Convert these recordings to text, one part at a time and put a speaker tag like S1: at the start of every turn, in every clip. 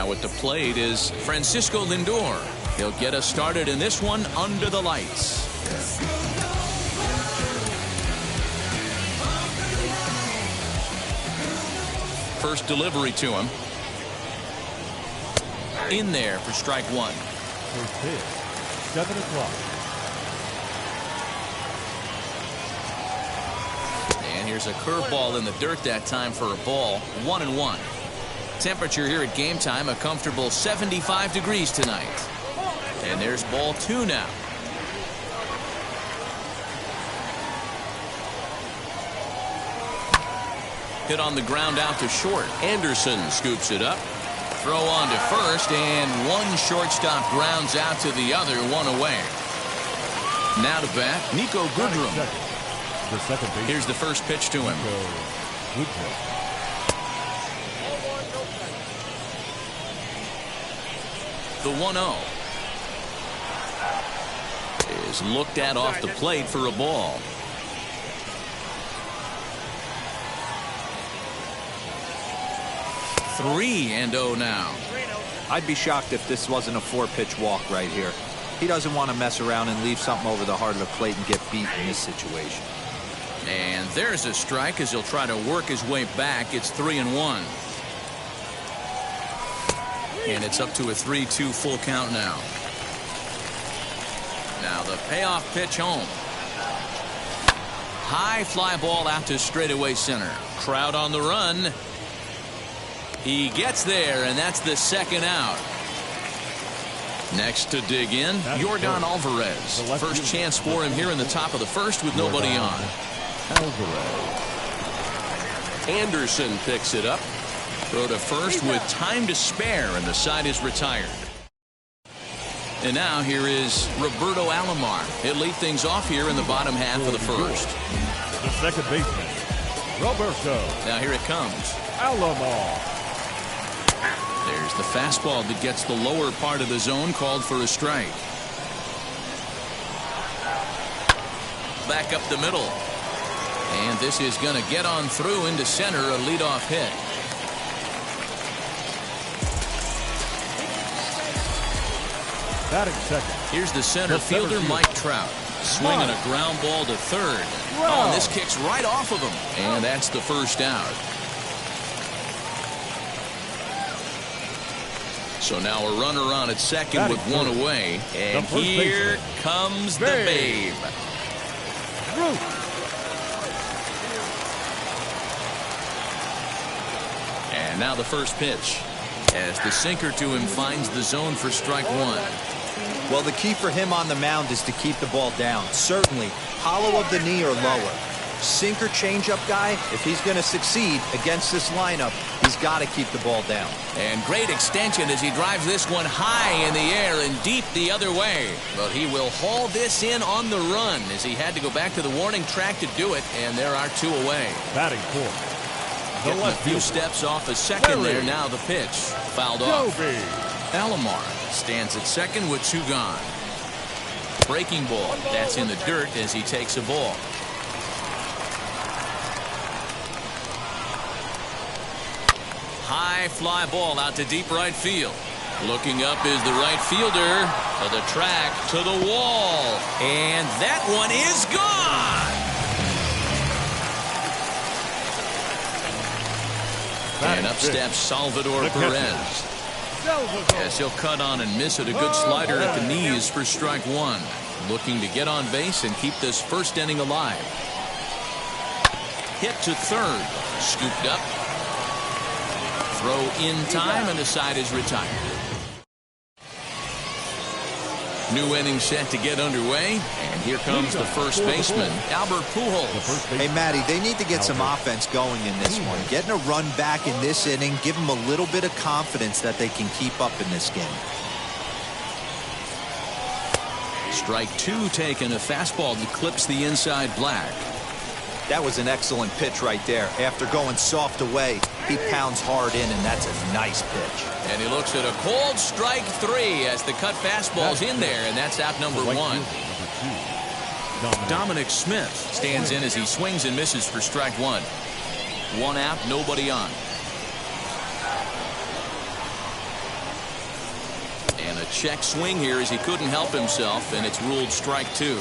S1: Now at the plate is Francisco Lindor. He'll get us started in this one under the lights. First delivery to him. In there for strike one.
S2: First pitch, 7 o'clock.
S1: And here's a curveball in the dirt that time for a ball. 1-1. Temperature here at game time, a comfortable 75 degrees tonight. And there's ball 2 now. Hit on the ground out to short. Anderson scoops it up. Throw on to first, and one shortstop grounds out to the other, 1 away. Now to bat, Niko Goodrum.
S2: The second base.
S1: Here's the first pitch to him. The 1-0 is looked at off the plate for a ball. Three and 0 now.
S3: I'd be shocked if this wasn't a 4-pitch walk right here. He doesn't want to mess around and leave something over the heart of the plate and get beat in this situation.
S1: And there's a strike as he'll try to work his way back. It's 3-1. And it's up to a 3-2 full count now. Now the payoff pitch home. High fly ball out to straightaway center. Crowd on the run. He gets there, and that's the second out. Next to dig in, Yordan Alvarez. First chance for him here in the top of the first with nobody on. Anderson picks it up. Throw to first with time to spare, and the side is retired. And now here is Roberto Alomar. He'll lead things off here in the bottom half of the first.
S2: The second baseman, Roberto.
S1: Now here it comes.
S2: Alomar.
S1: There's the fastball that gets the lower part of the zone, called for a strike. Back up the middle. And this is going to get on through into center, a leadoff hit.
S2: Batting second.
S1: Here's the center fielder, Mike Trout. Swinging a ground ball to third. Oh, and this kicks right off of him. And that's the first out. So now a runner on at second with 1 away. And here comes the Babe. And now the first pitch. As the sinker to him finds the zone for strike one.
S3: Well, the key for him on the mound is to keep the ball down. Certainly, hollow of the knee or lower. Sinker changeup guy, if he's going to succeed against this lineup, he's got to keep the ball down.
S1: And great extension as he drives this one high in the air and deep the other way. But he will haul this in on the run as he had to go back to the warning track to do it, and there are 2 away.
S2: Batting fourth.
S1: Getting a few steps off a second there. Now the pitch. Fouled off. Alomar stands at second with 2 gone. Breaking ball. That's in the dirt as he takes a ball. High fly ball out to deep right field. Looking up is the right fielder. To the track, to the wall. And that one is gone. And up steps Salvador Perez. As he'll cut on and miss it. A good slider at the knees for strike one. Looking to get on base and keep this first inning alive. Hit to third. Scooped up. Throw in time, and the side is retired. New inning set to get underway, and here comes the first baseman, Albert Pujols.
S3: Hey, Matty, they need to get some offense going in this one. Getting a run back in this inning, give them a little bit of confidence that they can keep up in this game.
S1: Strike 2 taken, a fastball that clips the inside black.
S3: That was an excellent pitch right there. After going soft away, he pounds hard in, and that's a nice pitch.
S1: And he looks at a cold strike 3 as the cut fastball's in there, and that's out number 1. Dominic Smith stands in as he swings and misses for strike 1. 1 out, nobody on. check swing here as he couldn't help himself, and it's ruled strike 2.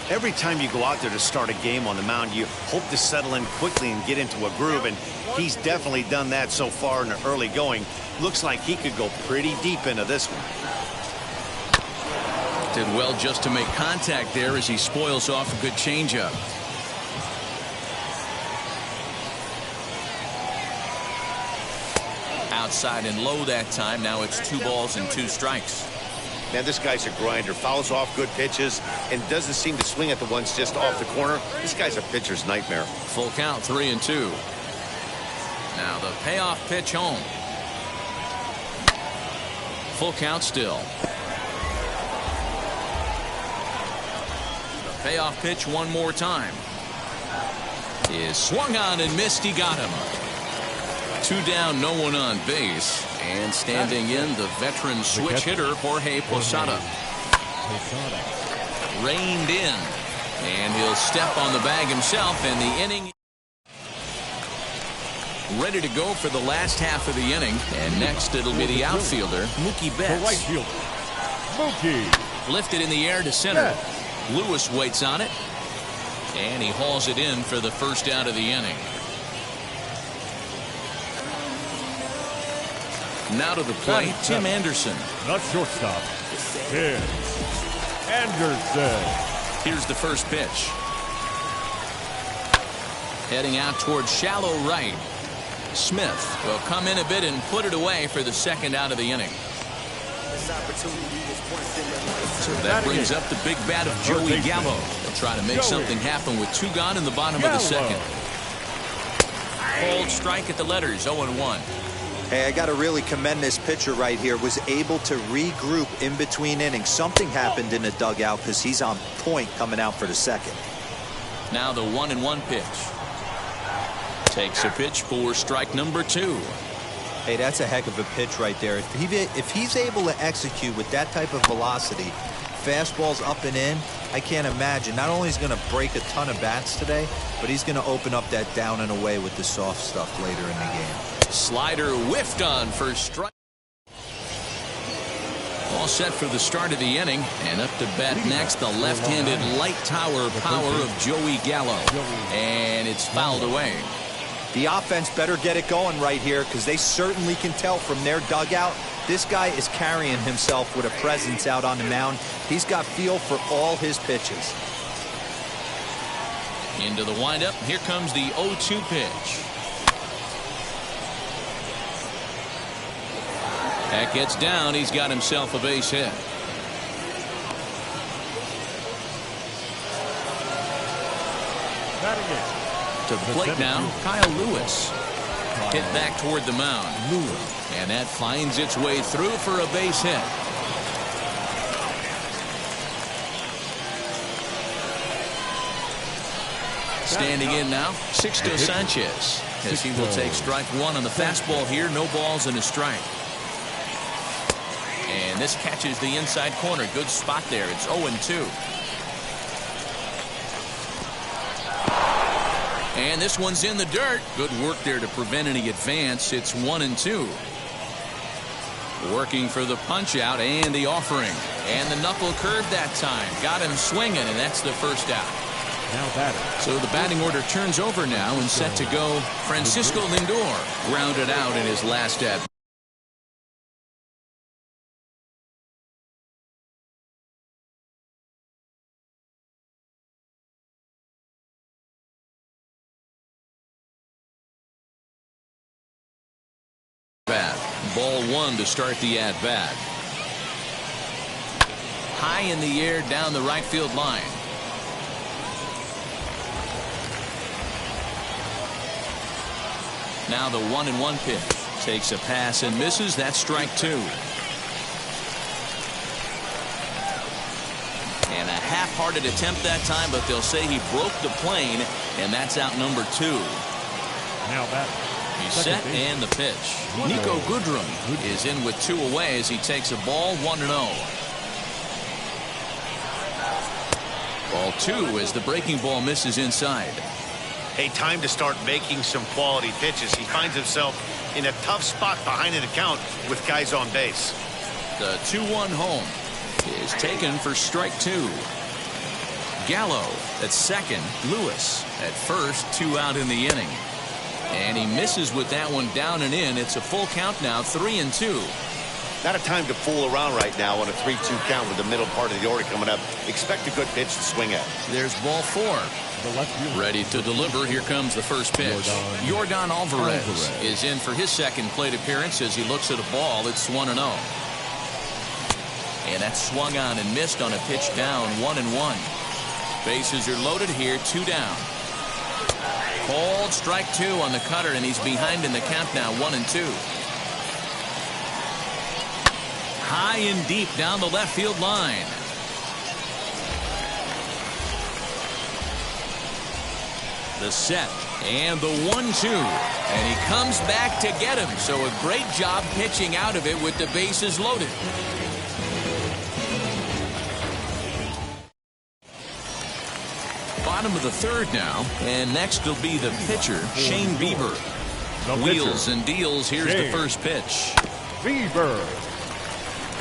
S4: Every time you go out there to start a game on the mound, you hope to settle in quickly and get into a groove, and he's definitely done that so far in the early going. Looks like he could go pretty deep into this one.
S1: Did well just to make contact there as he spoils off a good changeup. Outside and low that time. Now it's 2 balls and 2 strikes.
S4: Man, this guy's a grinder. Fouls off good pitches and doesn't seem to swing at the ones just off the corner. This guy's a pitcher's nightmare.
S1: Full count, 3-2. Now the payoff pitch home. Full count still. The payoff pitch one more time. Is swung on and missed. He got him. 2 down, no one on base. And standing in, the veteran switch hitter, Jorge Posada. Reined in. And he'll step on the bag himself, and the inning ready to go for the last half of the inning. And next it'll be the outfielder, Mookie Betts.
S2: The right fielder, Mookie.
S1: Lifted in the air to center. Lewis waits on it. And he hauls it in for the first out of the inning. Now to the plate, Tim Anderson.
S2: Not shortstop. Tim Anderson.
S1: Here's the first pitch. Heading out towards shallow right. Smith will come in a bit and put it away for the second out of the inning. So that brings up the big bat of Joey Gallo. They'll try to make something happen with 2 gone in the bottom of the second. Cold strike at the letters, 0-1.
S3: Hey, I got to really commend this pitcher right here. Was able to regroup in between innings. Something happened in the dugout because he's on point coming out for the second.
S1: Now the 1-1 pitch. Takes a pitch for strike number 2.
S3: Hey, that's a heck of a pitch right there. If he's able to execute with that type of velocity, fastballs up and in, I can't imagine. Not only is he going to break a ton of bats today, but he's going to open up that down and away with the soft stuff later in the game.
S1: Slider whiffed on for strike. All set for the start of the inning, and up to bat next, the left-handed light tower power of Joey Gallo, and it's fouled away.
S3: The offense better get it going right here because they certainly can tell from their dugout this guy is carrying himself with a presence out on the mound. He's got feel for all his pitches.
S1: Into the windup. Here comes the 0-2 pitch. That gets down. He's got himself a base hit. To the plate now, Kyle Lewis. Hit back toward the mound. And that finds its way through for a base hit. Standing in now, Sixto Sanchez, as he will take strike 1 on the fastball here. No balls and a strike. And this catches the inside corner. Good spot there. It's 0-2. And this one's in the dirt. Good work there to prevent any advance. It's 1-2. Working for the punch out and the offering. And the knuckle curve that time. Got him swinging, and that's the first out.
S2: Now batting.
S1: So the batting order turns over now and set to go. Francisco Lindor grounded out in his last at. Ball 1 to start the at-bat. High in the air down the right field line. Now the 1-1 pitch. Takes a pass and misses. That's strike 2. And a half-hearted attempt that time, but they'll say he broke the plane, and that's out number 2.
S2: Now batting.
S1: He's set and the pitch. Nico Goodrum is in with 2 away as he takes a ball 1-0. Ball 2 as the breaking ball misses inside.
S4: Hey, time to start making some quality pitches. He finds himself in a tough spot behind an account with guys on base.
S1: The 2-1 home is taken for strike 2. Gallo at second, Lewis at first, 2 out in the inning. And he misses with that one down and in. It's a full count now, 3-2.
S4: Not a time to fool around right now on a 3-2 count with the middle part of the order coming up. Expect a good pitch to swing at.
S1: There's ball 4. Ready to deliver. Here comes the first pitch. Yordan Alvarez is in for his second plate appearance as he looks at a ball. It's 1-0. And that's swung on and missed on a pitch down, 1-1. Bases are loaded here, 2 down. Called strike 2 on the cutter, and he's behind in the count now, 1-2. High and deep down the left field line. The set and the 1-2, and he comes back to get him. So a great job pitching out of it with the bases loaded. Bottom of the 3rd now, and next will be the pitcher, Shane Bieber. Wheels and deals. Here's the first pitch.
S2: Bieber.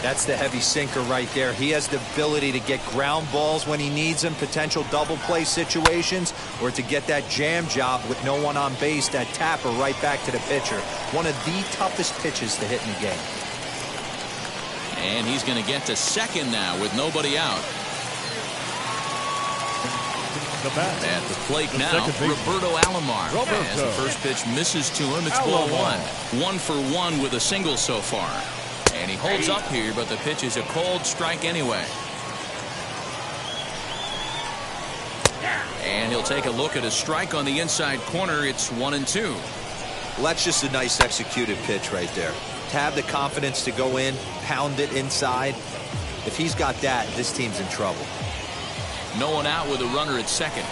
S3: That's the heavy sinker right there. He has the ability to get ground balls when he needs them, potential double play situations, or to get that jam job with no one on base, that tapper right back to the pitcher. One of the toughest pitches to hit in the game.
S1: And he's going to get to second now with nobody out. At the plate now, Roberto Alomar. As the first pitch misses to him, it's ball 1. 1 for 1 with a single so far. And he holds up here, but the pitch is a cold strike anyway. And he'll take a look at a strike on the inside corner. It's 1-2.
S3: Well, that's just a nice executed pitch right there. To have the confidence to go in, pound it inside. If he's got that, this team's in trouble.
S1: No one out with a runner at second.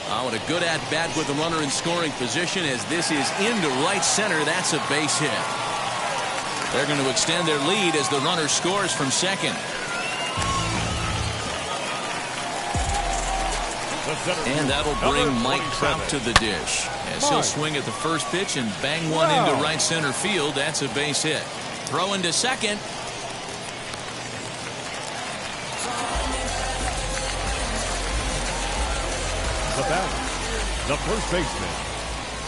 S1: What a good at-bat with the runner in scoring position as this is into right center. That's a base hit. They're going to extend their lead as the runner scores from second. And that'll bring Mike Trout to the dish as he'll swing at the first pitch and bang one into right center field. That's a base hit. Throw into second.
S2: The first baseman.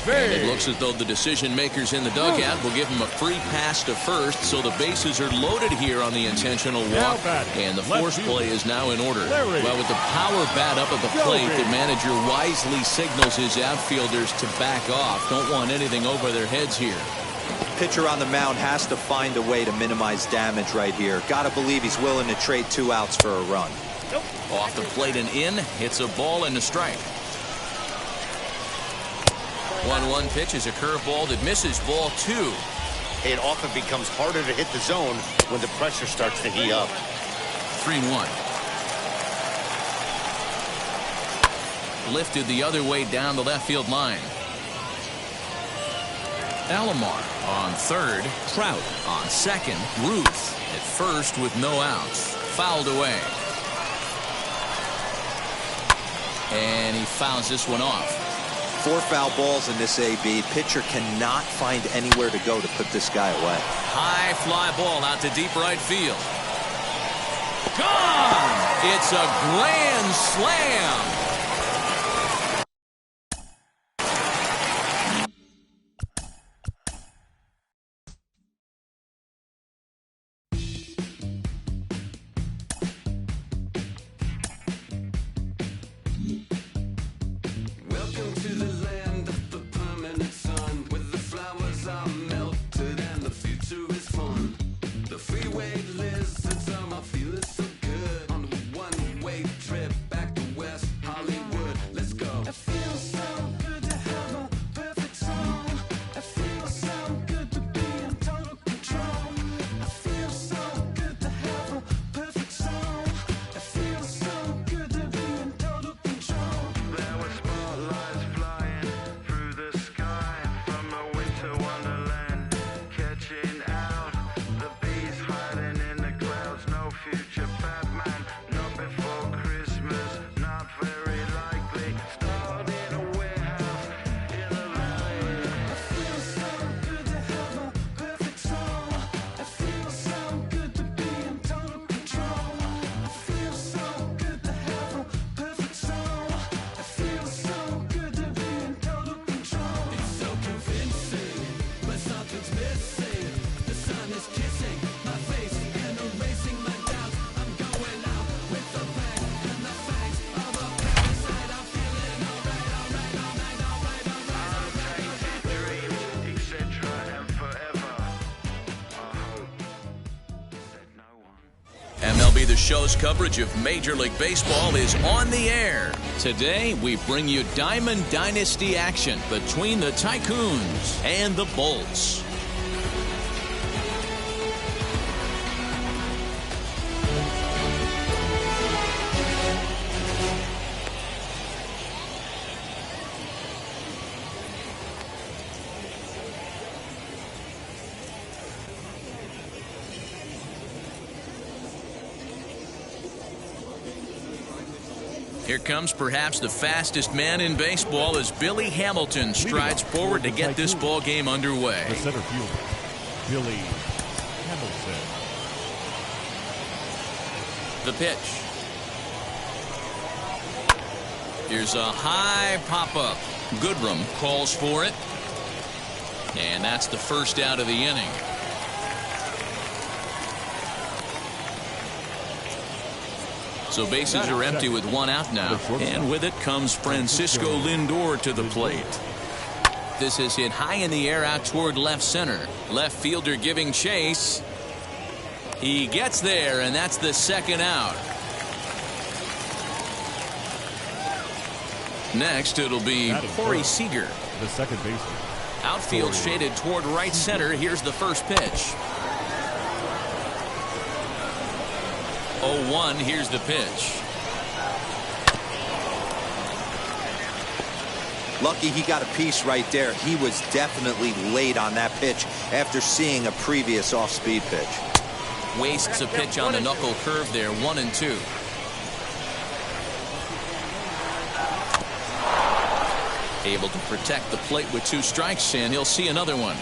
S1: And it looks as though the decision makers in the dugout will give him a free pass to first, so the bases are loaded here on the intentional walk, and the force play is now in order. Well, with the power bat up at the plate, the manager wisely signals his outfielders to back off. Don't want anything over their heads here.
S3: Pitcher on the mound has to find a way to minimize damage right here. Gotta believe he's willing to trade 2 outs for a run.
S1: Off the plate and in, hits a ball and a strike. 1-1 pitch is a curveball that misses, ball 2.
S4: It often becomes harder to hit the zone when the pressure starts to heat up.
S1: 3-1. Lifted the other way down the left field line. Alomar on third. Trout on second. Ruth at first with no outs. Fouled away. And he fouls this one off.
S3: 4 foul balls in this AB. Pitcher cannot find anywhere to go to put this guy away.
S1: High fly ball out to deep right field. Gone! It's a grand slam.
S5: Feel it so good on a one-way trip back to West Hollywood.
S1: show's coverage of Major League Baseball is on the air. Today, we bring you Diamond Dynasty action between the Tycoons and the Bolts. Here comes perhaps the fastest man in baseball as Billy Hamilton strides forward to get this ball game underway.
S2: The center fielder, Billy Hamilton.
S1: The pitch. Here's a high pop-up. Goodrum calls for it. And that's the first out of the inning. So bases are empty with one out now. And with it comes Francisco Lindor to the plate. This is hit high in the air out toward left center. Left fielder giving chase. He gets there, and that's the second out. Next, it'll be Corey Seager.
S2: The second baseman.
S1: Outfield shaded toward right center. Here's the first pitch. 0-1. Here's the pitch.
S3: Lucky he got a piece right there. He was definitely late on that pitch after seeing a previous off-speed pitch.
S1: Wastes a pitch on the knuckle curve there. 1-2. Able to protect the plate with 2 strikes, and he'll see another one.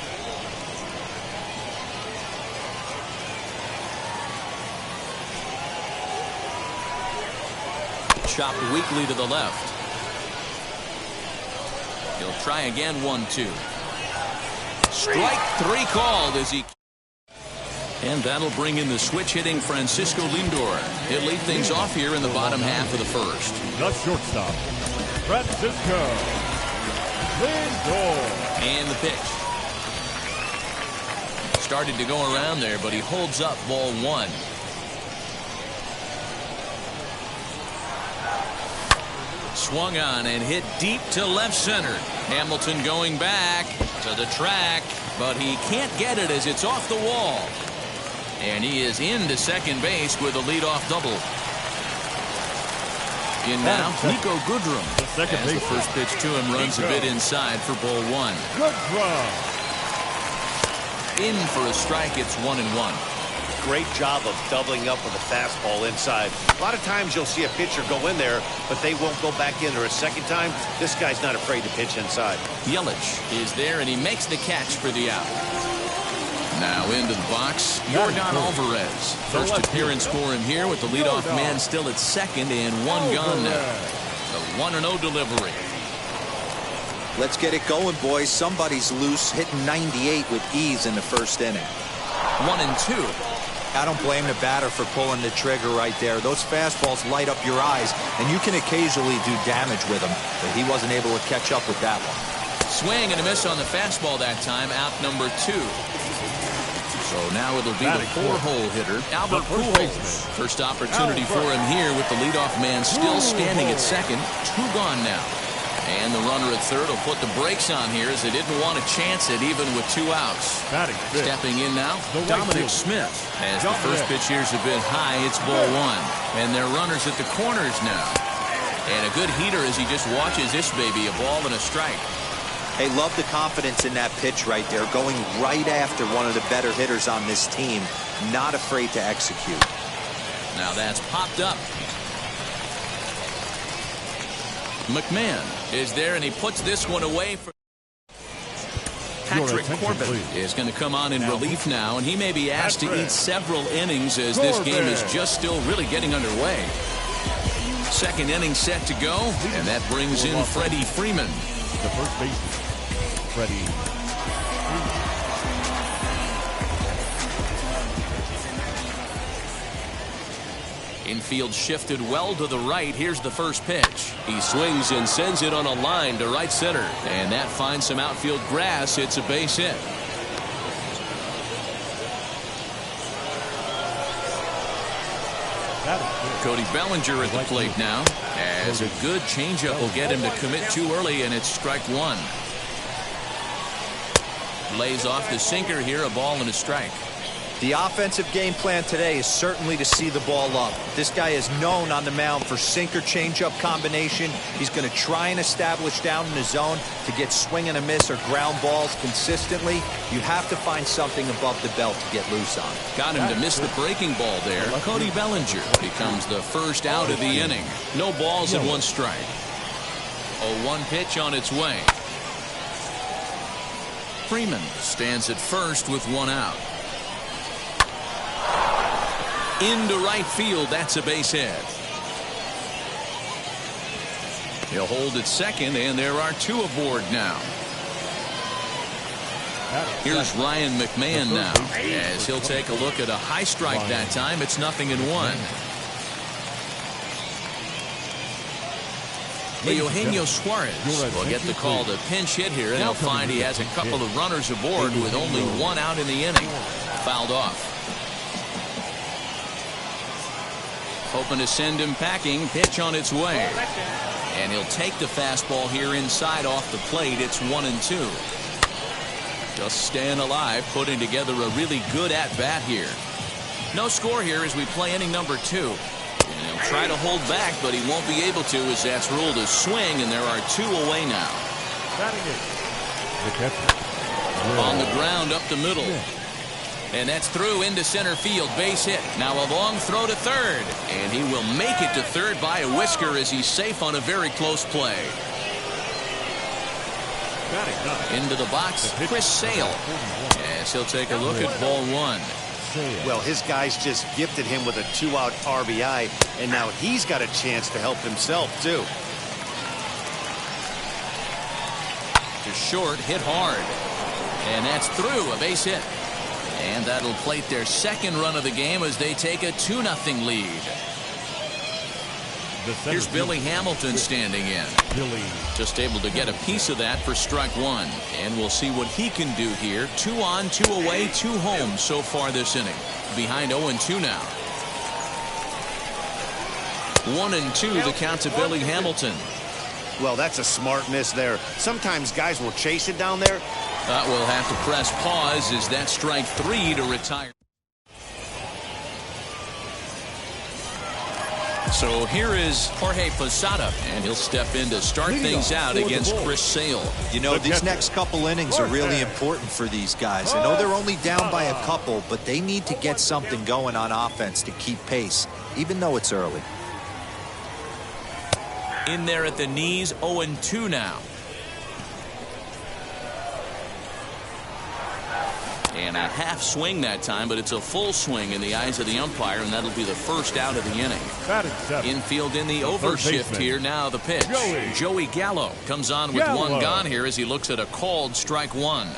S1: Chopped weakly to the left. He'll try again. 1-2. Strike 3 called as he. And that'll bring in the switch hitting Francisco Lindor. He'll lead things off here in the bottom half of the first.
S2: The shortstop, Francisco Lindor.
S1: And the pitch. Started to go around there, but he holds up. Ball 1. Swung on and hit deep to left center. Hamilton going back to the track, but he can't get it as it's off the wall. And he is into second base with a leadoff double. In now, Niko Goodrum.
S2: The second
S1: as the first pitch to him runs a bit inside for ball 1.
S2: Goodrum.
S1: In for a strike. It's 1-1.
S4: Great job of doubling up with a fastball inside. A lot of times you'll see a pitcher go in there, but they won't go back in there a second time. This guy's not afraid to pitch inside.
S1: Yelich is there, and he makes the catch for the out. Now into the box, Yordan Alvarez. First appearance for him here with the leadoff man still at second and 1 gone now. The 1-0 delivery.
S3: Let's get it going, boys. Somebody's loose, hitting 98 with ease in the first inning.
S1: 1-2.
S3: I don't blame the batter for pulling the trigger right there. Those fastballs light up your eyes, and you can occasionally do damage with them, but he wasn't able to catch up with that one.
S1: Swing and a miss on the fastball that time. Out number 2. So now it'll be the 4-hole hitter, Albert Pujols. First opportunity for him here with the leadoff man still standing at second. 2 gone now. And the runner at third will put the brakes on here as they didn't want to chance it even with 2 outs. Stepping in now, Dominic Smith. As the first pitch here's a bit high, it's ball 1. And they're runners at the corners now. And a good heater as he just watches this baby, a ball and a strike.
S3: Hey, love the confidence in that pitch right there, going right after one of the better hitters on this team. Not afraid to execute.
S1: Now that's popped up. McMahon is there, and he puts this one away for Patrick Corbin is going to come on in relief now, and he may be asked to eat several innings as this game is just still really getting underway. Second inning set to go, and that brings in Freddie Freeman.
S2: The first baseman, Freddie Freeman.
S1: Infield shifted well to the right. Here's the first pitch. He swings and sends it on a line to right center. And that finds some outfield grass. It's a base hit. Cody Bellinger at the plate now, as a good changeup will get him to commit too early, and it's strike one. Lays off the sinker here, a ball and a strike.
S3: The offensive game plan today is certainly to see the ball up. This guy is known on the mound for sinker changeup combination. He's going to try and establish down in the zone to get swing and a miss or ground balls consistently. You have to find something above the belt to get loose on.
S1: Got him to miss the breaking ball there. Cody Bellinger becomes the first out of the inning. No balls and one strike. 0-1 pitch on its way. Freeman stands at first with one out. Into right field, that's a base hit. He'll hold at second, and there are two aboard now. Here's Ryan McMahon now, as he'll take a look at a high strike that time. It's 0-1. Eugenio Suarez will get the call to pinch hit here, and he'll find he has a couple of runners aboard with only one out in the inning. Fouled off. Hoping to send him packing. Pitch on its way. And he'll take the fastball here inside off the plate. It's 1-2. Just staying alive, putting together a really good at-bat here. No score here as we play inning number 2. And he'll try to hold back, but he won't be able to, as that's ruled a swing, and there are two away now. On the ground up the middle. And that's through into center field. Base hit. Now a long throw to third. And he will make it to third by a whisker as he's safe on a very close play. Into the box, Chris Sale. Yes, he'll take a look at ball one.
S4: Well, his guys just gifted him with a 2-out RBI, and now he's got a chance to help himself, too.
S1: To short, hit hard. And that's through, a base hit. And that'll plate their second run of the game as they take a 2-0 lead. Here's Billy Hamilton standing in. Just able to get a piece of that for strike one. And we'll see what he can do here. 2 on, 2 away, 2 home so far this inning. Behind 0-2 now. 1-2 the count to Billy Hamilton.
S4: Well, that's a smart miss there. Sometimes guys will chase it down there.
S1: We'll have to press pause as that's strike 3 to retire. So here is Jorge Posada, and he'll step in to start things out against Chris Sale.
S3: You know, these next couple innings are really important for these guys. I know they're only down by a couple, but they need to get something going on offense to keep pace, even though it's early.
S1: In there at the knees, 0-2 now. And a half swing that time, but it's a full swing in the eyes of the umpire, and that'll be the first out of the inning. Infield in the overshift here. Now the pitch. Joey Gallo comes on with one gone here as he looks at a called strike one.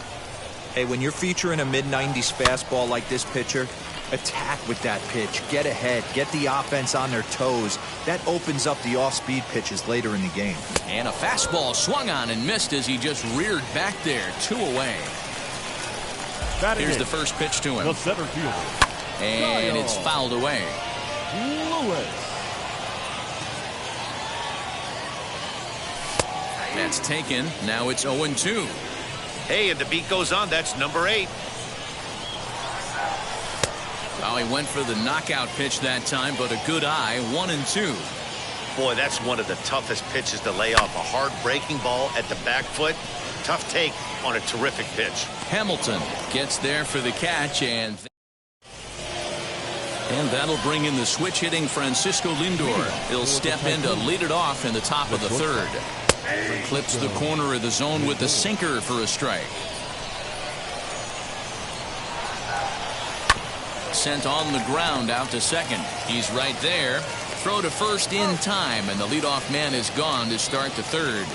S3: Hey, when you're featuring a mid-90s fastball like this pitcher, attack with that pitch. Get ahead. Get the offense on their toes. That opens up the off-speed pitches later in the game.
S1: And a fastball swung on and missed as he just reared back there. 2 away. Here's the first pitch to him.
S2: The center fielder.
S1: And it's fouled away.
S2: Lewis.
S1: That's taken. Now it's 0-2.
S4: Hey, and the beat goes on. That's number 8.
S1: Well, he went for the knockout pitch that time, but a good eye. 1-2.
S4: Boy, that's one of the toughest pitches to lay off. A hard breaking ball at the back foot. Tough take on a terrific pitch.
S1: Hamilton gets there for the catch, and that'll bring in the switch hitting Francisco Lindor. He'll step in to lead it off in the top of the third. Clips the corner of the zone with the sinker for a strike. Sent on the ground out to second. He's right there. Throw to first in time, and the leadoff man is gone to start the third.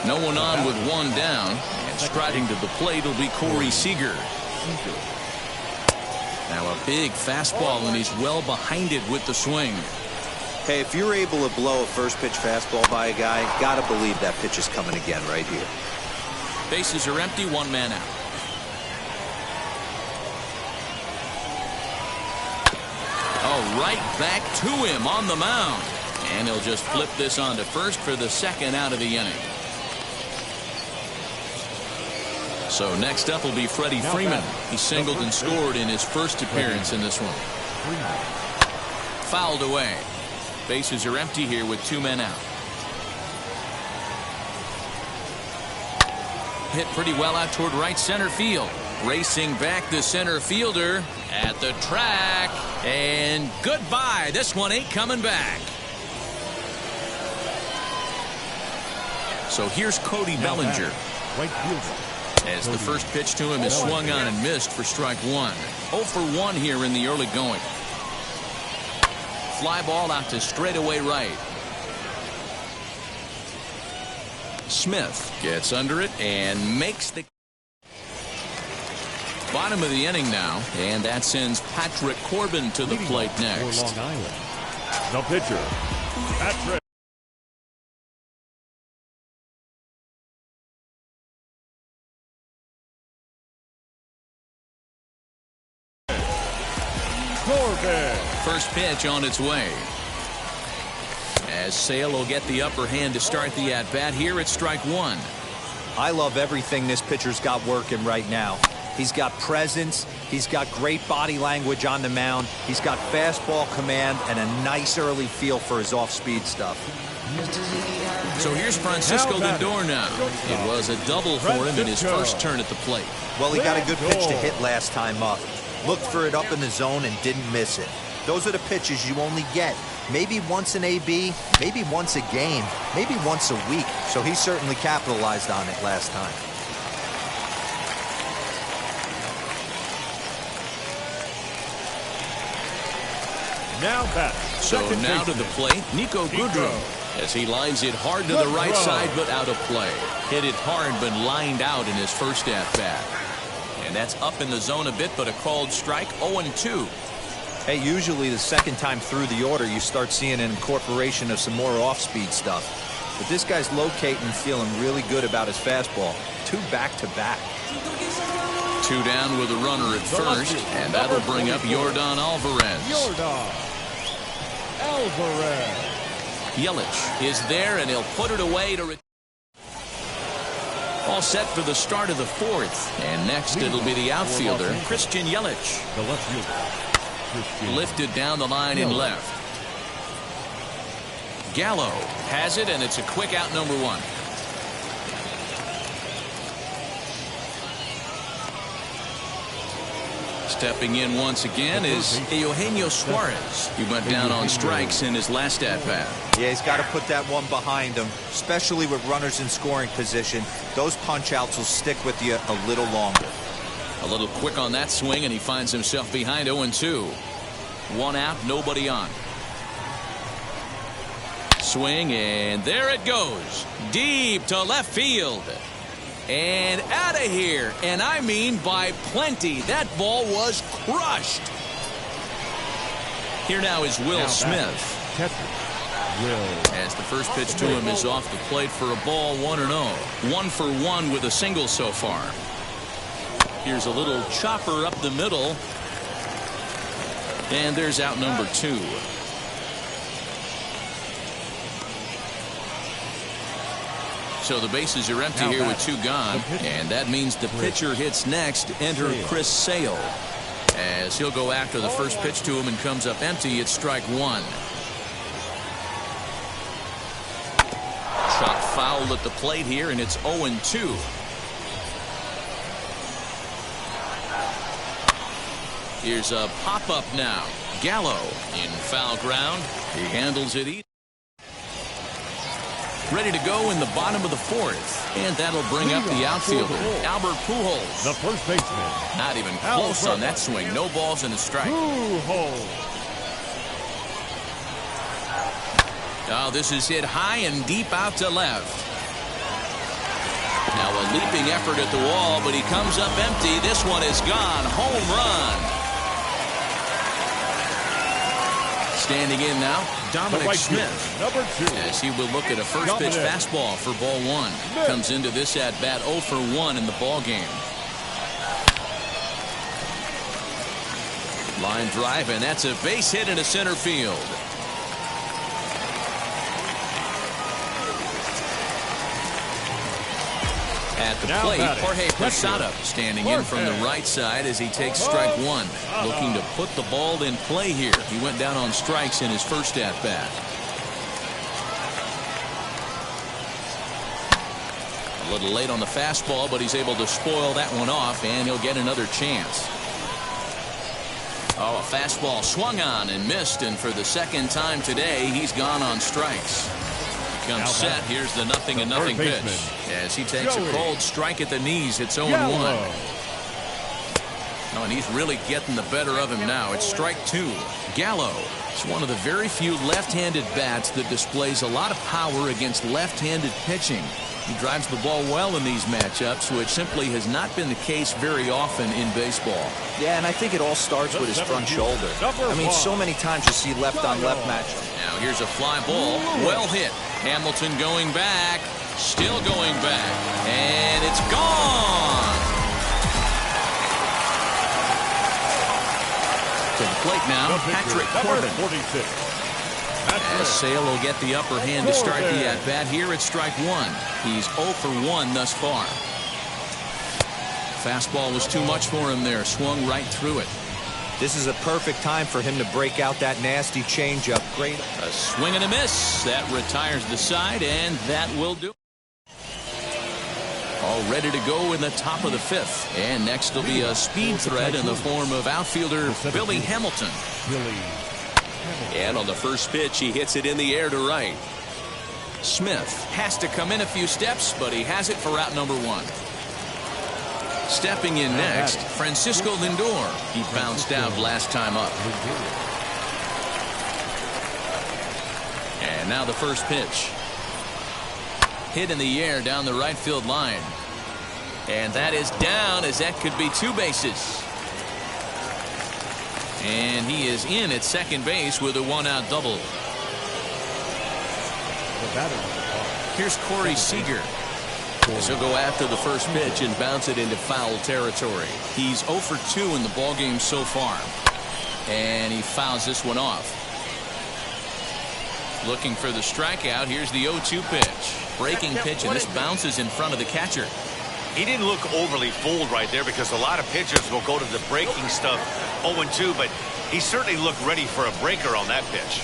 S1: No one on with one down, and striding to the plate will be Corey Seager. Now a big fastball, and he's well behind it with the swing.
S3: Hey, if you're able to blow a first pitch fastball by a guy, gotta believe that pitch is coming again right here.
S1: Bases are empty, 1 man out. Oh, right back to him on the mound. And he'll just flip this on to first for the second out of the inning. So next up will be Freddie Freeman. He singled and scored in his first appearance in this one. Fouled away. Bases are empty here with 2 men out. Hit pretty well out toward right center field. Racing back the center fielder at the track. And goodbye. This one ain't coming back. So here's Cody Bellinger.
S2: Right fielder.
S1: As the first pitch to him is swung on and missed for strike one. 0 for 1 here in the early going. Fly ball out to straightaway right. Smith gets under it and makes the bottom of the inning now, and that sends Patrick Corbin to the plate next.
S2: For Long Island, the pitcher, Patrick Corbin.
S1: First pitch on its way. As Sale will get the upper hand to start the at-bat here at strike one.
S3: I love everything this pitcher's got working right now. He's got presence. He's got great body language on the mound. He's got fastball command and a nice early feel for his off-speed stuff.
S1: So here's Francisco Lindor now. It was a double for him in his first turn at the plate.
S3: Well, he got a good pitch to hit last time up. Looked for it up in the zone and didn't miss it. Those are the pitches you only get. Maybe once an AB, maybe once a game, maybe once a week. So he certainly capitalized on it last time.
S2: Now back.
S1: So now to the plate, Nico Goodrum, as he lines it hard to the right side, but out of play. Hit it hard, but lined out in his first at-bat. And that's up in the zone a bit, but a called strike. 0-2.
S3: Hey, usually the second time through the order, you start seeing an incorporation of some more off-speed stuff. But this guy's locating and feeling really good about his fastball. 2 back-to-back.
S1: 2 down with a runner at first, and that'll bring up Yordan Alvarez. Yelich is there, and he'll put it away to all set for the start of the 4th. And next it'll be the outfielder, Christian Yelich.
S2: The left fielder.
S1: Lifted down the line in left. Gallo has it, and it's a quick out, number 1. Stepping in once again is Eugenio Suarez. He went down on strikes in his last at-bat.
S3: Yeah, he's got to put that one behind him, especially with runners in scoring position. Those punch-outs will stick with you a little longer.
S1: A little quick on that swing, and he finds himself behind 0-2. 1 out, nobody on. Swing, and there it goes. Deep to left field. And out of here. And I mean by plenty. That ball was crushed. Here now is Will Smith. As the first pitch to him is off the plate for a ball, 1-0. 1 for 1 with a single so far. Here's a little chopper up the middle. And there's out number 2. So the bases are empty here with 2 gone. And that means the pitcher hits next. Enter Chris Sale. As he'll go after the first pitch to him and comes up empty. It's strike 1. Shot fouled at the plate here, and it's 0-2. Here's a pop-up now. Gallo in foul ground. He handles it easy. Ready to go in the bottom of the 4th. And that'll bring up the outfielder, Albert Pujols.
S2: The first baseman.
S1: Not even close on that swing. No balls and a strike. Oh, this is hit high and deep out to left. Now a leaping effort at the wall, but he comes up empty. This one is gone. Home run. Standing in now, Dominic Smith.
S2: Number 2.
S1: As he will look at a first pitch fastball for ball 1. Comes into this at bat 0 for 1 in the ball game. Line drive, and that's a base hit into center field. At the plate, Jorge Posada standing in from the right side as he takes strike one. Looking to put the ball in play here. He went down on strikes in his first at-bat. A little late on the fastball, but he's able to spoil that one off, and he'll get another chance. Oh, a fastball swung on and missed, and for the second time today, he's gone on strikes. Comes set. Here's the 0-0 pitch as he takes a cold strike at the knees. It's 0-1. Oh, and he's really getting the better of him now. It's strike two. Gallo is one of the very few left-handed bats that displays a lot of power against left-handed pitching. He drives the ball well in these matchups, which simply has not been the case very often in baseball.
S3: Yeah, and I think it all starts with his front shoulder. I mean, so many times you see left-on-left matchups.
S1: Now here's a fly ball. Well hit. Hamilton going back. Still going back. And it's gone. To the plate now, Patrick Corbin.
S2: 46.
S1: As Sale will get the upper hand to start the at-bat here at strike one. He's 0 for 1 thus far. Fastball was too much for him there. Swung right through it.
S3: This is a perfect time for him to break out that nasty changeup. Great.
S1: A swing and a miss. That retires the side, and that will do it. All ready to go in the top of the fifth. And next will be a speed threat in the form of outfielder Billy Hamilton. And on the first pitch, he hits it in the air to right. Smith has to come in a few steps, but he has it for out number one. Stepping in next, Francisco Lindor. He bounced out last time up. And now the first pitch. Hit in the air down the right field line. And that is down, as that could be two bases. And he is in at second base with a one-out double. Here's Corey Seager. He'll go after the first pitch and bounce it into foul territory. He's 0 for 2 in the ballgame so far. And he fouls this one off. Looking for the strikeout. Here's the 0-2 pitch. Breaking pitch, and this bounces in front of the catcher.
S4: He didn't look overly fooled right there because a lot of pitchers will go to the breaking stuff 0-2, but he certainly looked ready for a breaker on that pitch.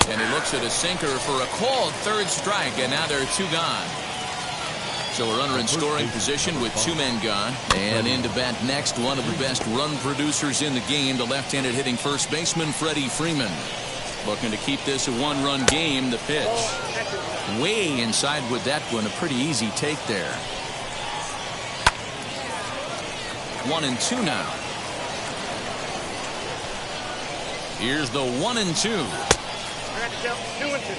S1: And he looks at a sinker for a called third strike, and now there are two gone. So a runner in scoring position with two men gone. And in to bat next, one of the best run producers in the game, the left-handed hitting first baseman Freddie Freeman. Looking to keep this a one-run game. The pitch way inside with that one. A pretty easy take there. 1-2 now. Here's the 1-2.
S5: 2-2.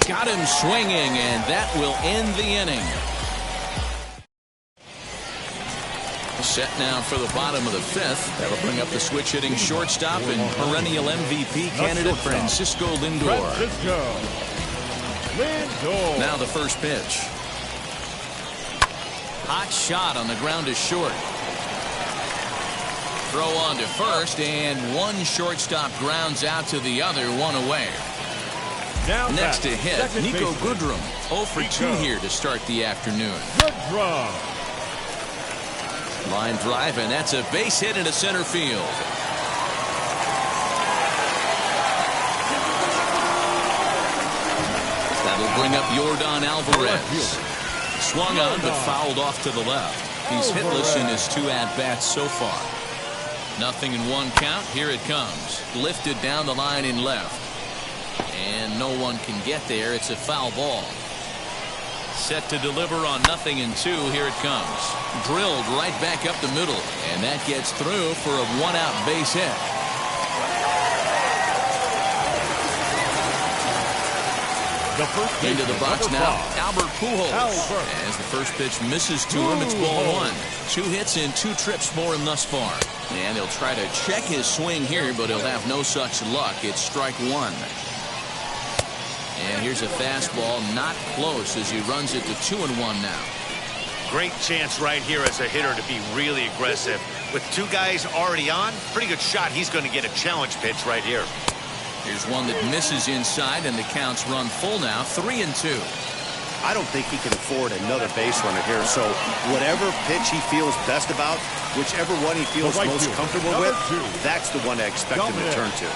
S1: Got him swinging, and that will end the inning. Set now for the bottom of the fifth. That'll bring up the switch-hitting shortstop and perennial MVP candidate Francisco Lindor. Now the first pitch. Hot shot on the ground is short. Throw on to first, and one shortstop grounds out to the other, one away. Next to hit, Nico Goodrum. 0 for 2 here to start the afternoon. Line drive, and that's a base hit into center field. That'll bring up Yordan Alvarez. Swung on, but fouled off to the left. He's hitless in his two at-bats so far. 0-1 count. Here it comes. Lifted down the line in left. And no one can get there. It's a foul ball. Set to deliver on 0-2. Here it comes. Drilled right back up the middle. And that gets through for a one-out base hit.
S2: The first
S1: Into the
S2: baseman,
S1: box
S2: number
S1: now,
S2: 5.
S1: Albert Pujols.
S2: Albert.
S1: As the first pitch misses to him, it's ball 1. 2 hits and 2 trips for him thus far. And he'll try to check his swing here, but he'll have no such luck. It's strike 1. And here's a fastball, not close, as he runs it to 2-1 now.
S4: Great chance right here as a hitter to be really aggressive. With 2 guys already on, pretty good shot. He's going to get a challenge pitch right here.
S1: Here's one that misses inside, and the count's run full now, 3-2.
S4: I don't think he can afford another base runner here, so whatever pitch he feels best about, whichever one he feels
S2: The right
S4: most
S2: fielder,
S4: comfortable
S2: number
S4: with,
S2: 2.
S4: that's the one I expect him to turn to.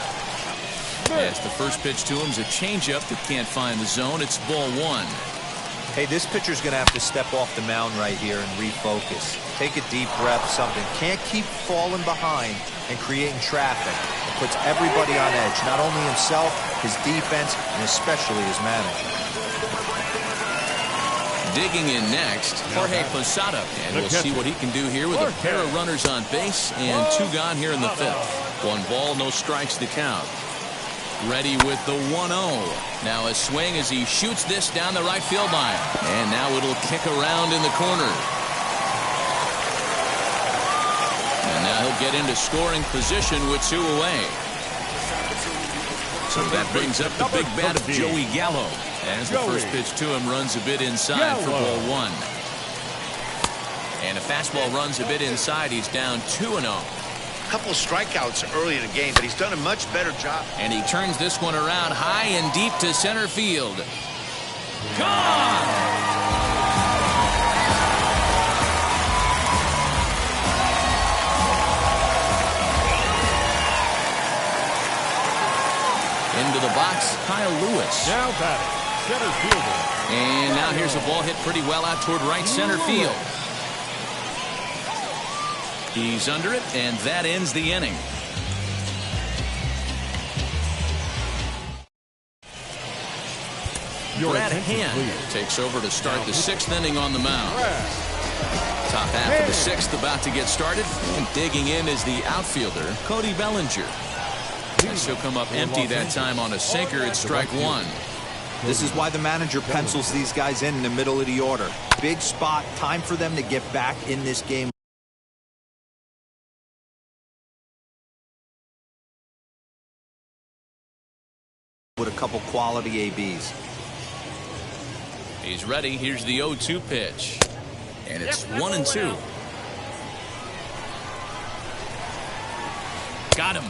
S1: As the first pitch to him's a changeup that can't find the zone. It's ball 1.
S3: Hey, this pitcher's going to have to step off the mound right here and refocus. Take a deep breath, something. Can't keep falling behind and creating traffic. It puts everybody on edge, not only himself, his defense, and especially his manager.
S1: Digging in next, Jorge Posada. And we'll see what he can do here with a pair of runners on base and 2 gone here in the 5th. 1 ball, no strikes to count. Ready with the 1-0. Now a swing as he shoots this down the right field line. And now it'll kick around in the corner. And now he'll get into scoring position with 2 away. So that brings up the big bat of Joey Gallo. As the first pitch to him runs a bit inside for ball 1. And a fastball runs a bit inside. He's down 2-0.
S4: Couple of strikeouts early in the game, but he's done a much better job.
S1: And he turns this one around high and deep to center field. Gone! Into the box, Kyle Lewis.
S2: Now batting, center fielder.
S1: And now here's a ball hit pretty well out toward right center field. He's under it, and that ends the inning. Brad Hand takes over to start the 6th inning on the mound. Top half of the 6th about to get started. And digging in is the outfielder, Cody Bellinger. As he'll come up empty that time on a sinker at strike 1.
S3: This is why the manager pencils these guys in the middle of the order. Big spot, time for them to get back in this game. With a couple quality ABs.
S1: He's ready. Here's the 0-2 pitch. And it's 1-2. Got him.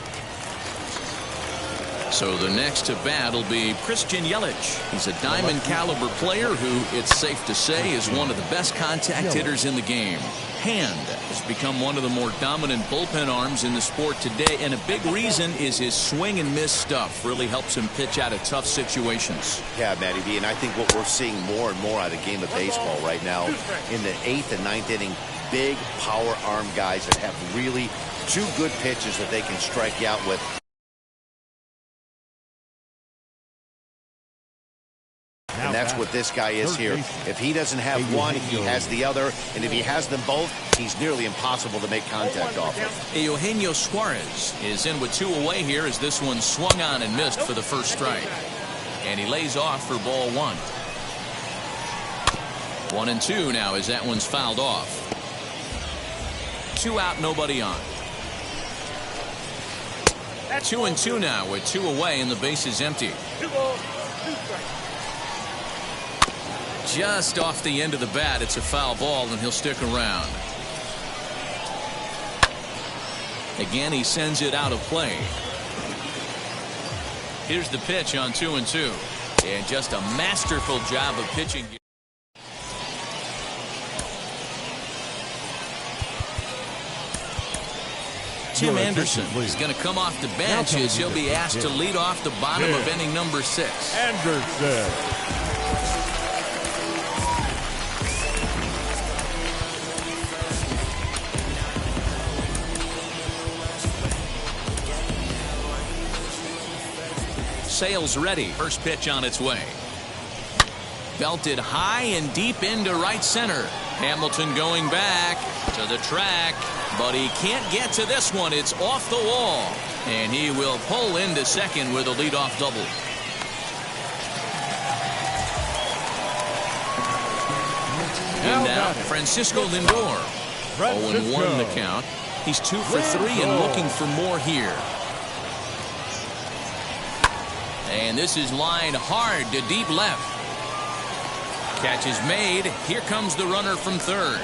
S1: So the next to bat will be Christian Yelich. He's a diamond caliber player who, it's safe to say, is one of the best contact hitters in the game. Hand has become one of the more dominant bullpen arms in the sport today, and a big reason is his swing and miss stuff really helps him pitch out of tough situations.
S4: Yeah, Matty V, and I think what we're seeing more and more out of the game of baseball right now in the 8th and 9th inning, big power arm guys that have really 2 good pitches that they can strike you out with. And that's what this guy is here. If he doesn't have one, he has the other. And if he has them both, he's nearly impossible to make contact off of.
S1: Eugenio Suarez is in with 2 away here as this one swung on and missed for the first strike. And he lays off for ball 1. 1-2 now as that one's fouled off. 2 out, nobody on. 2-2 now with 2 away and the base is empty.
S5: 2 balls, 2 strikes.
S1: Just off the end of the bat, it's a foul ball, and he'll stick around. Again, he sends it out of play. Here's the pitch on 2-2. And just a masterful job of pitching. Tim Anderson is going to come off the bench as he'll be asked to lead off the bottom of inning number 6.
S2: Anderson.
S1: Sales ready. First pitch on its way. Belted high and deep into right center. Hamilton going back to the track, but he can't get to this one. It's off the wall, and he will pull into second with a leadoff double. And now Francisco Lindor. 0-1 the count. He's 2 for 3 and looking for more here. And this is lined hard to deep left. Catch is made. Here comes the runner from third.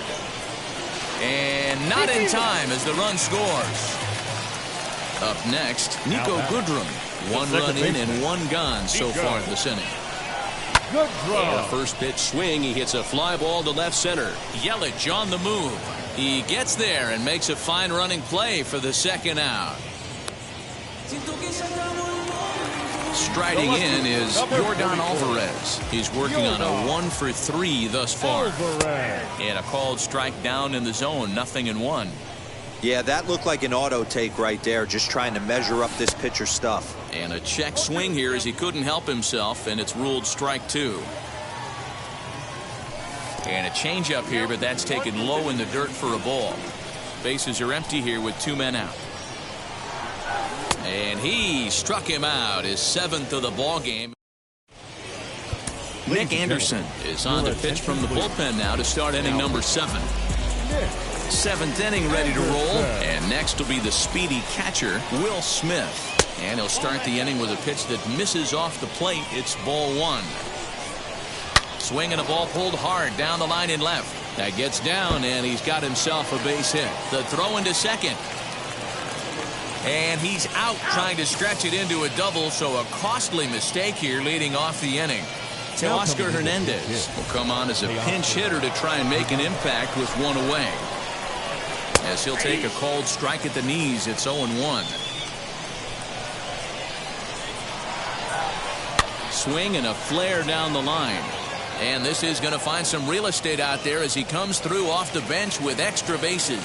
S1: And not in time as the run scores. Up next, Nico Goodrum. 1 run in and 1 gone so far this inning.
S2: Good draw.
S1: The first pitch swing. He hits a fly ball to left center. Yelich on the move. He gets there and makes a fine running play for the second out. Striding in is Yordan Alvarez. He's working on a 1 for 3 thus far. And a called strike down in the zone. 0-1.
S3: Yeah, that looked like an auto take right there, just trying to measure up this pitcher's stuff.
S1: And a check swing here as he couldn't help himself, and it's ruled strike 2. And a changeup here, but that's taken low in the dirt for a ball. Bases are empty here with 2 men out. And he struck him out, his 7th of the ball game. Nick Anderson is on to pitch from the bullpen now to start inning number 7. 7th inning ready to roll. And next will be the speedy catcher, Will Smith. And he'll start the inning with a pitch that misses off the plate. It's ball 1. Swing and a ball pulled hard down the line in left. That gets down, and he's got himself a base hit. The throw into second. And he's out trying to stretch it into a double, so a costly mistake here leading off the inning. Teoscar Hernandez will come on as a pinch hitter to try and make an impact with 1 away. As he'll take a called strike at the knees, it's 0-1. Swing and a flare down the line. And this is going to find some real estate out there as he comes through off the bench with extra bases.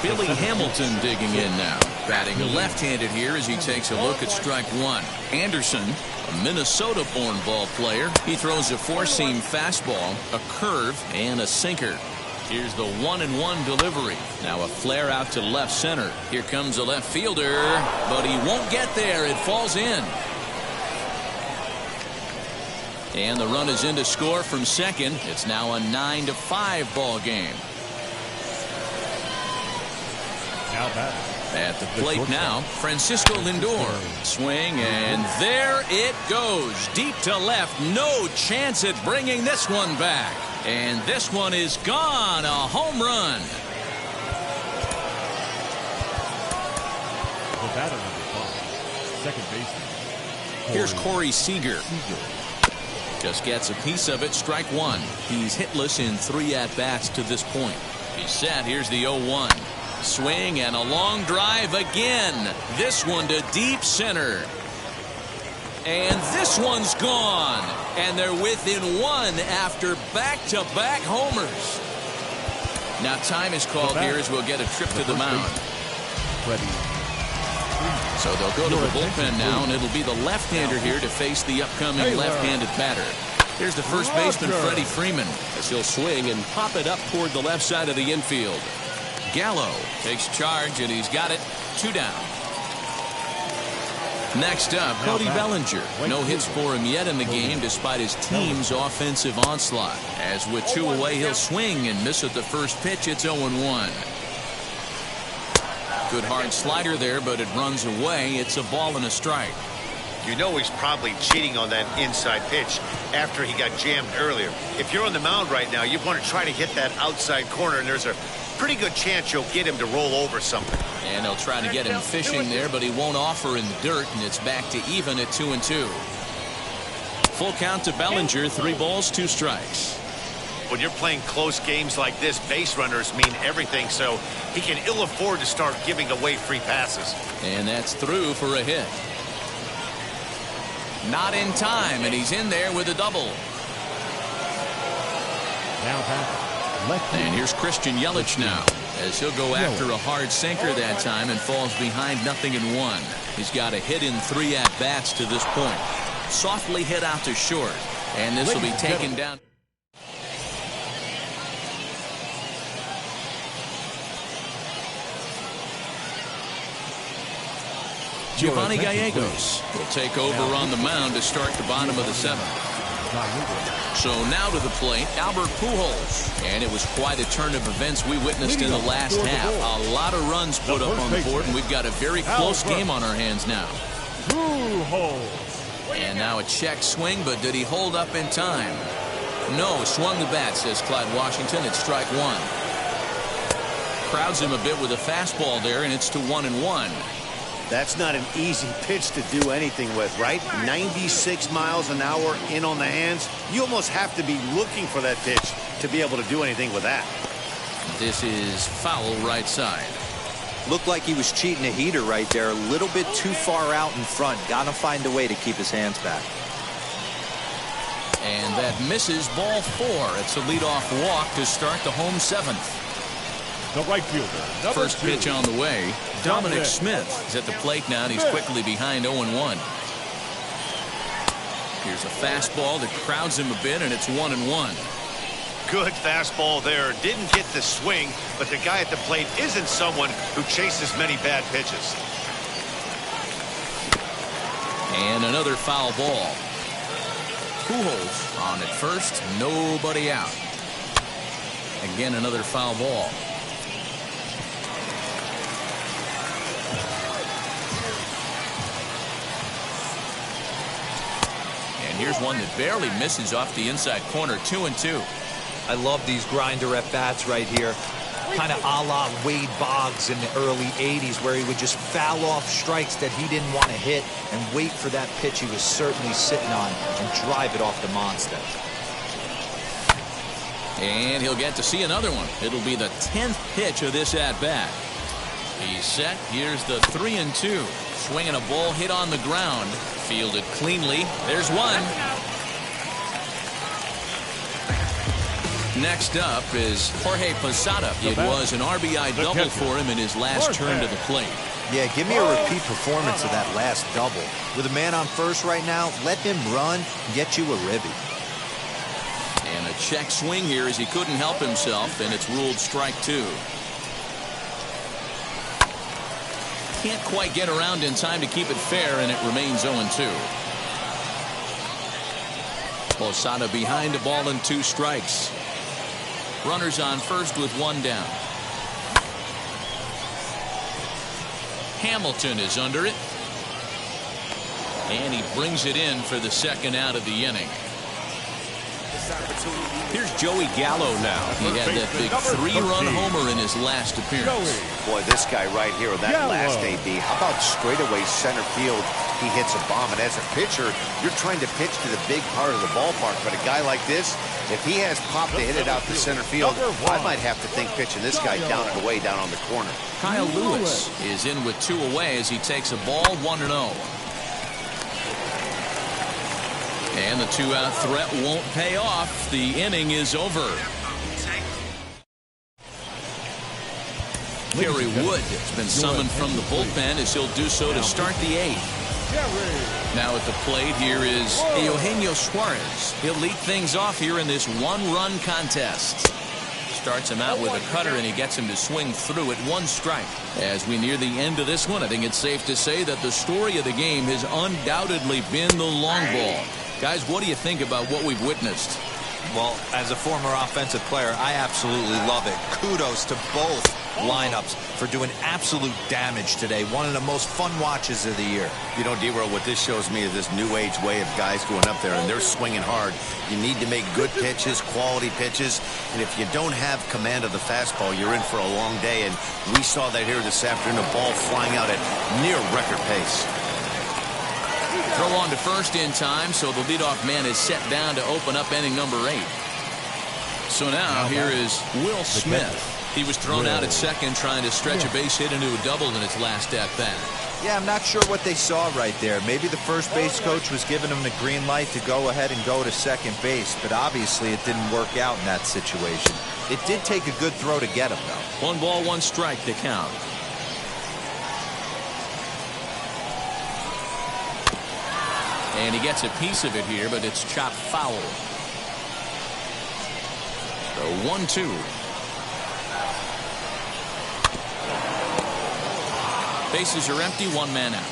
S1: Billy Hamilton digging in now. Batting left-handed here as he takes a look at strike 1. Anderson, a Minnesota-born ball player. He throws a 4-seam fastball, a curve, and a sinker. Here's the 1-1 delivery. Now a flare out to left center. Here comes a left fielder, but he won't get there. It falls in. And the run is in to score from second. It's now a 9-5 ball game. At the plate now, Francisco Lindor. Swing, and there it goes. Deep to left. No chance at bringing this one back. And this one is gone. A home run.
S2: The batter number 5, second baseman.
S1: Here's Corey Seager. Just gets a piece of it. Strike 1. He's hitless in 3 at-bats to this point. He's set. Here's the 0-1. Swing and a long drive again. This one to deep center. And this one's gone. And they're within 1 after back-to-back homers. Now time is called here as we'll get a trip to the mound. So they'll go to the bullpen now, and it'll be the left-hander here to face the upcoming left-handed batter. Here's the first baseman, Freddie Freeman, as he'll swing and pop it up toward the left side of the infield. Gallo takes charge, and he's got it. 2 down. Next up, Cody Bellinger. No hits for him yet in the game despite his team's offensive onslaught. As with 2 away, he'll swing and miss at the first pitch. It's 0-1. Good hard slider there, but it runs away. It's a ball and a strike.
S4: You know he's probably cheating on that inside pitch after he got jammed earlier. If you're on the mound right now, you want to try to hit that outside corner, and there's a pretty good chance you'll get him to roll over something.
S1: And they'll try to get him fishing there, but he won't offer in the dirt, and it's back to even at 2-2. Full count to Bellinger, 3 balls, 2 strikes.
S4: When you're playing close games like this, base runners mean everything, so he can ill afford to start giving away free passes. And
S1: that's through for a hit. Not in time, and he's in there with a double. And here's Christian Yelich now, as he'll go after a hard sinker that time and falls behind 0-1. He's got a hit in 3 at-bats to this point. Softly hit out to short, and this will be taken down. Giovanni Gallegos will take over on the mound to start the bottom of the 7th. So now to the plate, Albert Pujols. And it was quite a turn of events we witnessed in the last half. A lot of runs put up on the board, and we've got a very close game on our hands now. And now a check swing, but did he hold up in time? No, swung the bat, says Clyde Washington. It's strike 1. Crowds him a bit with a fastball there, and it's to 1-1.
S4: That's not an easy pitch to do anything with, right? 96 miles an hour in on the hands. You almost have to be looking for that pitch to be able to do anything with that.
S1: This is foul right side.
S3: Looked like he was cheating a heater right there. A little bit too far out in front. Got to find a way to keep his hands back.
S1: And that misses, ball 4. It's a leadoff walk to start the home 7th.
S2: The right fielder.
S1: First pitch on the way. Dominic Smith is at the plate now, and he's quickly behind 0-1. Here's a fastball that crowds him a bit, and it's 1-1.
S4: Good fastball there. Didn't get the swing, but the guy at the plate isn't someone who chases many bad pitches.
S1: And another foul ball. Pujols on at first, nobody out. Again, another foul ball. And here's one that barely misses off the inside corner. 2-2.
S3: I love these grinder at bats right here. Kind of a la Wade Boggs in the early 80s, where he would just foul off strikes that he didn't want to hit and wait for that pitch he was certainly sitting on and drive it off the monster.
S1: And he'll get to see another one. It'll be the 10th pitch of this at bat. He's set. Here's the 3-2. Swinging a ball hit on the ground. Fielded cleanly. There's one. Next up is Jorge Posada. It was an RBI double for him in his last turn to the plate.
S3: Yeah, give me a repeat performance of that last double. With a man on first right now, let him run and get you a ribby.
S1: And a check swing here as he couldn't help himself, and it's ruled strike 2. Can't quite get around in time to keep it fair, and it remains 0-2. Posada behind a ball and 2 strikes. Runners on first with 1 down. Hamilton is under it. And he brings it in for the second out of the inning. Here's Joey Gallo now. He had that big 3-run homer in his last appearance.
S4: Boy, this guy right here, that last AB, how about straightaway center field? He hits a bomb, and as a pitcher, you're trying to pitch to the big part of the ballpark. But a guy like this, if he has pop to hit it out to center field, I might have to think pitching this guy down and away down on the corner.
S1: Kyle Lewis is in with 2 away as he takes a ball 1-0. And the 2-out threat won't pay off. The inning is over. Kerry Wood has been summoned from the bullpen as he'll do so to start the 8th. Now at the plate here is Eugenio Suarez. He'll lead things off here in this 1-run contest. Starts him out with a cutter, and he gets him to swing through it. 1 strike. As we near the end of this one, I think it's safe to say that the story of the game has undoubtedly been the long ball. Guys, what do you think about what we've witnessed?
S3: Well, as a former offensive player, I absolutely love it. Kudos to both lineups for doing absolute damage today. One of the most fun watches of the year.
S4: You know, D-Roll, what this shows me is this new age way of guys going up there, and they're swinging hard. You need to make good pitches, quality pitches, and if you don't have command of the fastball, you're in for a long day, and we saw that here this afternoon, a ball flying out at near record pace.
S1: Throw on to first in time, so the leadoff man is set down to open up inning number 8. So now here is Will Smith. He was thrown out at second trying to stretch a base hit into a double in his last at bat.
S3: Yeah, I'm not sure what they saw right there. Maybe the first base coach was giving him the green light to go ahead and go to second base, but obviously it didn't work out in that situation. It did take a good throw to get him, though.
S1: 1 ball, 1 strike to count. And he gets a piece of it here, but it's chopped foul. So 1-2. Bases are empty, 1 man out.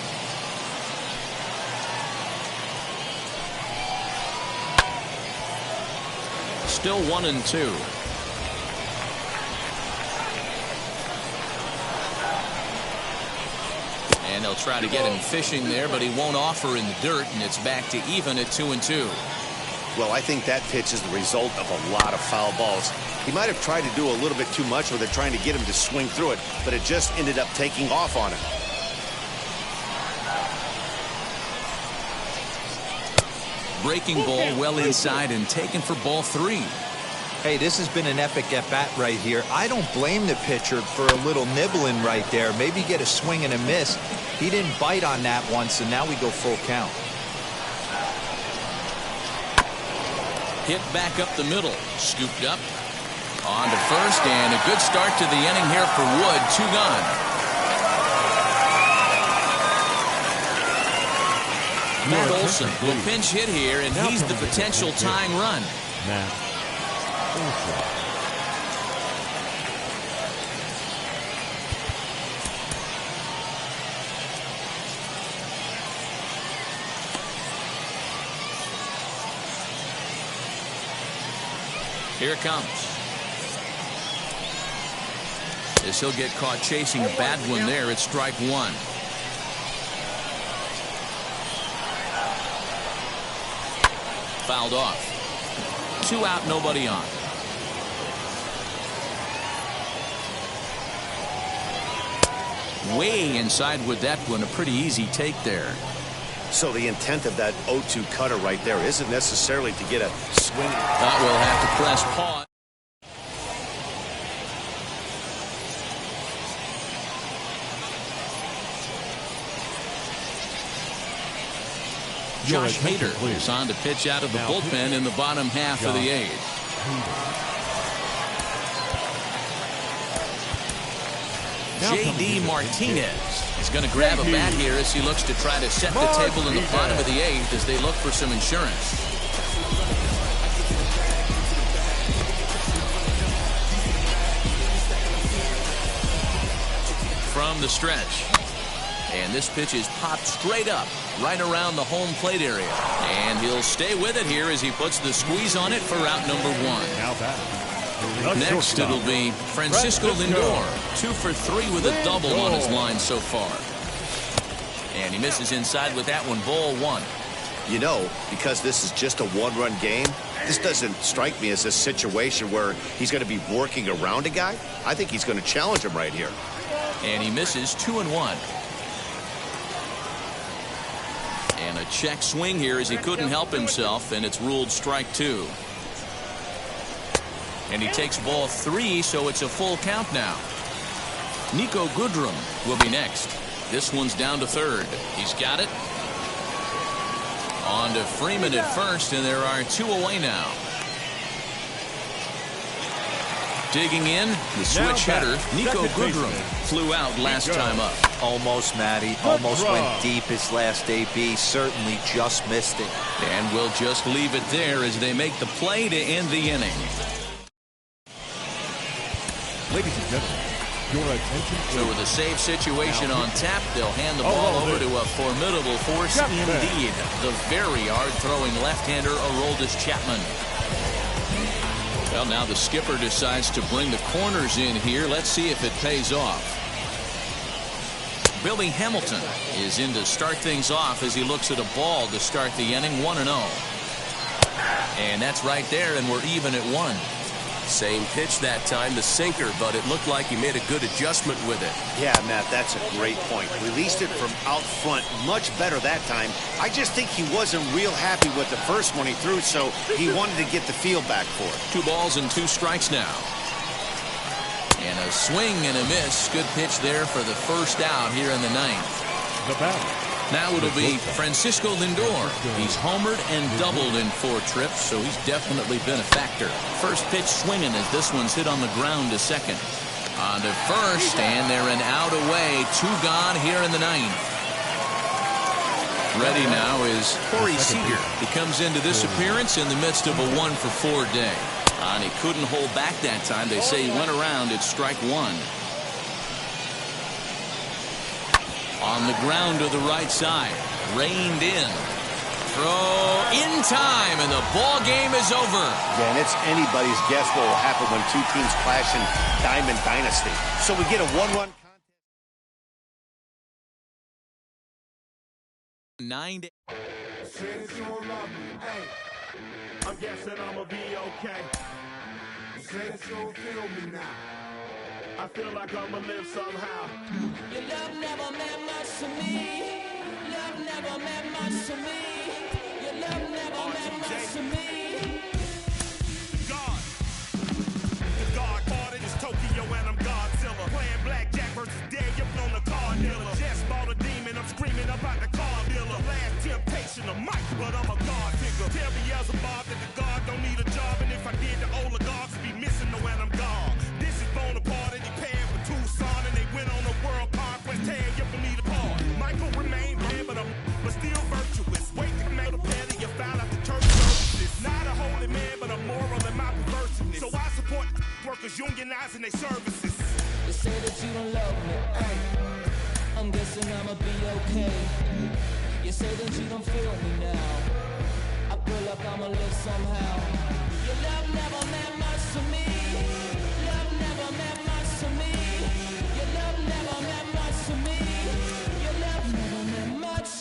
S1: still 1-2. And they'll try to get him fishing there, but he won't offer in the dirt, and it's back to even at 2-2.
S4: Well, I think that pitch is the result of a lot of foul balls. He might have tried to do a little bit too much with it, trying to get him to swing through it, but it just ended up taking off on him.
S1: Breaking ball well inside and taken for ball 3.
S3: Hey, this has been an epic at-bat right here. I don't blame the pitcher for a little nibbling right there. Maybe get a swing and a miss. He didn't bite on that one, so now we go full count.
S1: Hit back up the middle. Scooped up. On to first, and a good start to the inning here for Wood. 2 gone. Matt Olson will pinch hit here, and he's the potential tying run.
S2: Matt Olson.
S1: Here it comes. As he'll get caught chasing a bad one there, it's strike 1. Fouled off. 2 out, nobody on. Way inside with that one, a pretty easy take there.
S4: So the intent of that 0-2 cutter right there isn't necessarily to get a swing.
S1: That will have to press pause. Josh Hader is on to pitch out of the bullpen in the bottom half of the 8th. J.D. Martinez is going to grab a bat here as he looks to try to set the table in the bottom of the 8th as they look for some insurance. From the stretch. And this pitch is popped straight up, right around the home plate area. And he'll stay with it here as he puts the squeeze on it for out number 1.
S2: Now that.
S1: Next, it'll be Francisco Lindor. 2 for 3 with a double on his line so far. And he misses inside with that one, ball 1.
S4: You know, because this is just a one-run game, this doesn't strike me as a situation where he's going to be working around a guy. I think he's going to challenge him right here.
S1: And he misses 2-1. And a check swing here as he couldn't help himself, and it's ruled strike 2. And he takes ball 3, so it's a full count now. Niko Goodrum will be next. This one's down to third. He's got it. On to Freeman at first, and there are 2 away now. Digging in, the switch hitter, Niko Goodrum, flew out last time up.
S3: Almost, Matty. Almost went deep his last AB. Certainly just missed it.
S1: And we'll just leave it there as they make the play to end the inning.
S2: Ladies and gentlemen, your attention.
S1: So with a save situation on tap, they'll hand the ball over to a formidable force indeed. The very hard-throwing left-hander, Aroldis Chapman. Well, now the skipper decides to bring the corners in here. Let's see if it pays off. Billy Hamilton is in to start things off as he looks at a ball to start the inning, 1-0. And that's right there, and we're even at 1. Same pitch that time, the sinker, but it looked like he made a good adjustment with it.
S4: Yeah, Matt, that's a great point. Released it from out front much better that time. I just think he wasn't real happy with the first one he threw, so he wanted to get the feel back for it.
S1: 2 balls and 2 strikes now. And a swing and a miss. Good pitch there for the first out here in the 9th.
S2: The batter.
S1: Now it'll be Francisco Lindor. He's homered and doubled in 4 trips, so he's definitely been a factor. First pitch swinging as this one's hit on the ground to second. On to first, and they're an out away. 2 gone here in the 9th. Ready now is Corey Seager. He comes into this appearance in the midst of a 1-for-4 day. And he couldn't hold back that time. They say he went around at strike 1. On the ground to the right side. Reined in. Throw in time, and the ball game is over.
S4: Yeah, and it's anybody's guess what will happen when two teams clash in Diamond Dynasty. So we get a 1-1 contest.
S1: 9 to
S6: Said you don't love me, hey. I'm guessing I'ma be okay. You say that you don't feel me now. I feel like I'ma live somehow.
S7: Your love never meant much to me. Love never meant much to me. Your love never meant much to me.
S6: The guard parted is Tokyo and I'm Godzilla. Playing blackjack versus Daniel on the car dealer. Just bought a demon, I'm screaming about the car dealer. Last temptation of Mike, but I'm a God figure. Tell me as a Bob that the God don't need a job, and if I did, the oligarchs would be missing the when I'm gone. This is Bonaparte and he paired with Tucson, and they went on a world conquest. Tear you for me to part. Michael remained red, but still virtuous. Wait to make a penny, you found out the church services. Not a holy man, but a moral in my perverseness. So I support workers unionizing their services.
S7: You say that you don't love me. Hey. I'm guessing I'ma be okay. You say that you don't feel me now. I feel like I'ma live somehow. Your love never meant much to me. Love never meant much to me. Your love never meant much to me. Your love never meant much.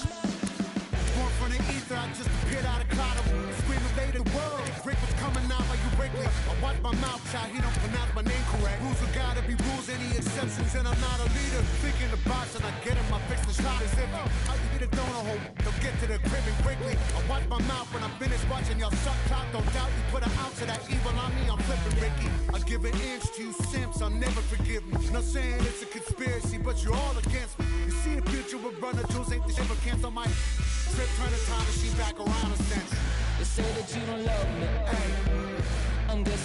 S8: Born from the ether, I just appeared out of cloud. Screaming late the world. Rick was coming out like you Wrigley. I watch my mouth shot, he don't pronounce my name correct. Rules will gotta be rules, any exceptions, and I'm not a leader. Thinking the box and I get him, I fix the shot as if I eat a donut hole. Don't get to the crib and quickly. I watch my mouth when I'm finished watching y'all suck clock. Don't doubt you put an ounce of that evil on me, I'm flipping Ricky. I give an inch to you simps, I'll never forgive me. Not saying it's a conspiracy, but you're all against me. You see the future with Runner Jules ain't the shit, but cancel my trip, turn the time machine back around a sense.
S7: You say that you don't love me. Hey. I'm guessing